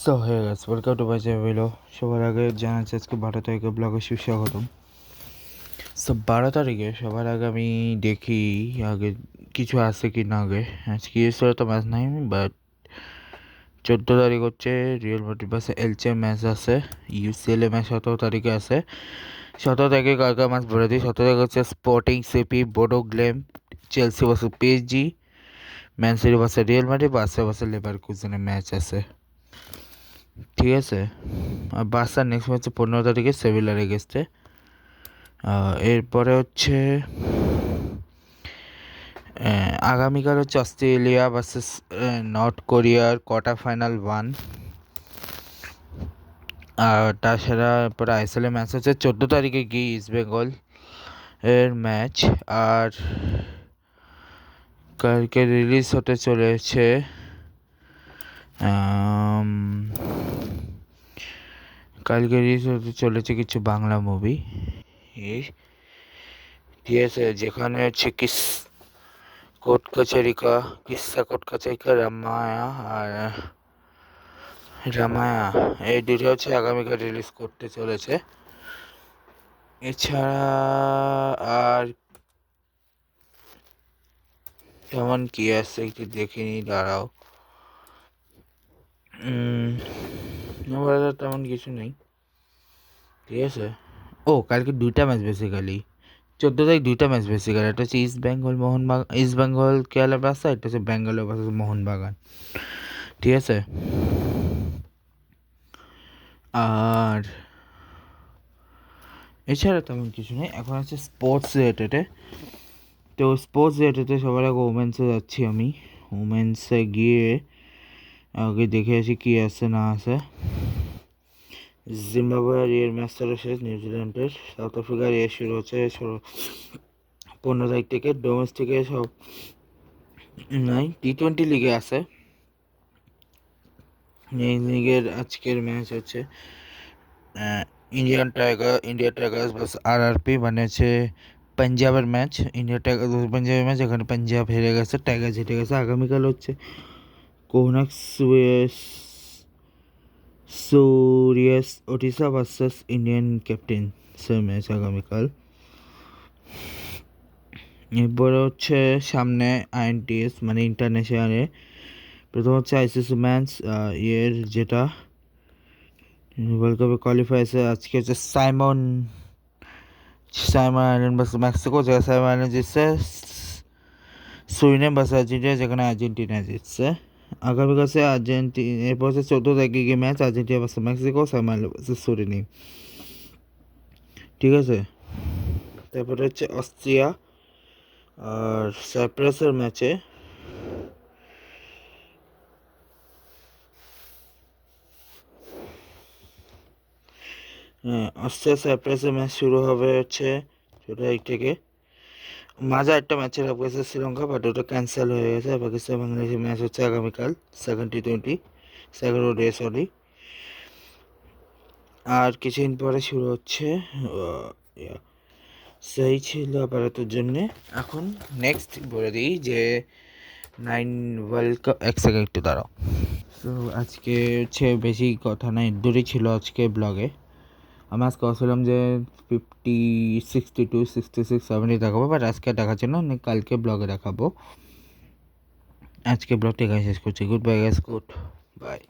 So hey guys, welcome to my channel. সবার আগে জানাচ্ছি আজকে 12 তারিখে ব্লগে সুস্বাগতম। সো 12 তারিখে সবার আগে আমি দেখি আগে কিছু আছে কি না। আগে আজকে ইউএসএর তো ম্যাচ নাই, বাট 14 তারিখ হচ্ছে রিয়াল মাদ্রিদ ভার্সেস এলচে ম্যাচ আছে। ইউসিএল এ ম্যাচ 17 তারিখে আছে। 17 তারিখে কার কার ম্যাচ বলে দিই। 17 তারিখ হচ্ছে Sporting CP, Bodo Glimt, Chelsea versus PSG, Man City versus Real Madrid, Barca versus লেভারকুসেনের ম্যাচ আছে। ঠিক আছে, আর বার্সার নেক্সট ম্যাচ 15 তারিখে সেভিলার এগেস্টে। এরপরে হচ্ছে আগামীকাল হচ্ছে অস্ট্রেলিয়া ভার্সেস নর্থ কোরিয়ার কোয়ার্টার ফাইনাল 1। আর তাছাড়া পরে আইএসএল এর ম্যাচ হচ্ছে 14 তারিখে গিয়ে ইস্ট বেঙ্গল এর ম্যাচ। আর কালকে রিলিজ হতে চলেছে কিছু বাংলা মুভি। ঠিক আছে, যেখানে হচ্ছে কোর্ট কাছারি কা কিসা, কোর্ট কাছারি কা রামায়া আর রামায়া, এই দুটো হচ্ছে আগামীকাল রিলিজ করতে চলেছে। এছাড়া আর তেমন কি আছে একটু দেখিনি, দাঁড়াও। আমার তেমন কিছু নেই। ঠিক আছে। ও, কালকে 2টা ম্যাচ বেসিক্যালি, 14 তারিখ 2টা ম্যাচ বেসিক্যালি। একটা হচ্ছে ইস্ট বেঙ্গল কেরালা ব্লাস্টার, একটা হচ্ছে ব্যাঙ্গালোর ভার্সেস মোহনবাগান। ঠিক আছে। আর এছাড়া তেমন কিছু নেই। এখন আছে স্পোর্টস রিলেটেডে। তো স্পোর্টস রিলেটেডে সবার আগে ওমেন্সে যাচ্ছি আমি। ওমেন্সে গিয়ে আগে দেখে আসি কী আছে না আছে। জিম্বাবুয়ের এর ম্যাচ চলে শেষ, নিউজিল্যান্ডের। সাউথ আফ্রিকার এ শুরু হচ্ছে 15 তারিখ থেকে। ডোমেস্টিকে সব নাই, টি20 লিগে আছে। এই লিগের আজকের ম্যাচ হচ্ছে ইন্ডিয়া টাইগার্স বাস আরআরপি, মানে হচ্ছে পাঞ্জাবের ম্যাচ। ইন্ডিয়া টাইগার্স পাঞ্জাবের ম্যাচ, এখানে পাঞ্জাব হেরে গেছে, টাইগার্স জিতে গেছে। আগামীকাল হচ্ছে কোহনাক সুরিয়াস ওডিশা ভার্সেস ইন্ডিয়ান ক্যাপ্টেন্সের ম্যাচ আগামীকাল। এরপরে হচ্ছে সামনে আইএনটিএস মানে ইন্টারন্যাশনালে। প্রথম হচ্ছে আইসিসি ম্যাচ ইয়ের, যেটা ওয়ার্ল্ড কাপে কোয়ালিফাই আছে। আজকে হচ্ছে সাইমন আইল্যান্ড ভার্সেস মেক্সিকো, যেখানে সাইমন আইল্যান্ড জিতছে। সুরিনেম ভার্সেস আর্জেন্টিনা, যেখানে আর্জেন্টিনা জিতছে। আগামী কাছে এরপর হচ্ছে 14 তারিখে গিয়ে match Argentina versus Mexico, Simon Island versus Suriname. ঠিক আছে। তারপরে হচ্ছে অস্ট্রিয়া আর সাইপ্রাসের ম্যাচে অস্ট্রিয়া সাইপ্রাসের ম্যাচ শুরু হবে হচ্ছে 14 তারিখ থেকে। মাঝে একটা ম্যাচের আপ গেছে শ্রীলঙ্কা, বাট ওটা ক্যান্সেল হয়ে গেছে। পাকিস্তান বাংলাদেশের ম্যাচ হচ্ছে আগামীকাল, সেকেন্ড ডে সরি। আর কিছুদিন পরে শুরু হচ্ছে। সেই ছিল আপাততর জন্যে। এখন নেক্সট বলে দিই যে 9 ওয়ার্ল্ড কাপ, এক সেকেন্ড একটু দাঁড়াও। তো আজকে হচ্ছে বেশি কথা নাই, দূরই ছিল আজকে ব্লগে। আমি আজকে বলছিলাম যে 50, 62, 66, 70 দেখাবো, বাট আজকে দেখাচ্ছে না, কালকে ব্লগে দেখাবো। আজকে ব্লগটা এখানে শেষ করছি। Good bye guys, good bye.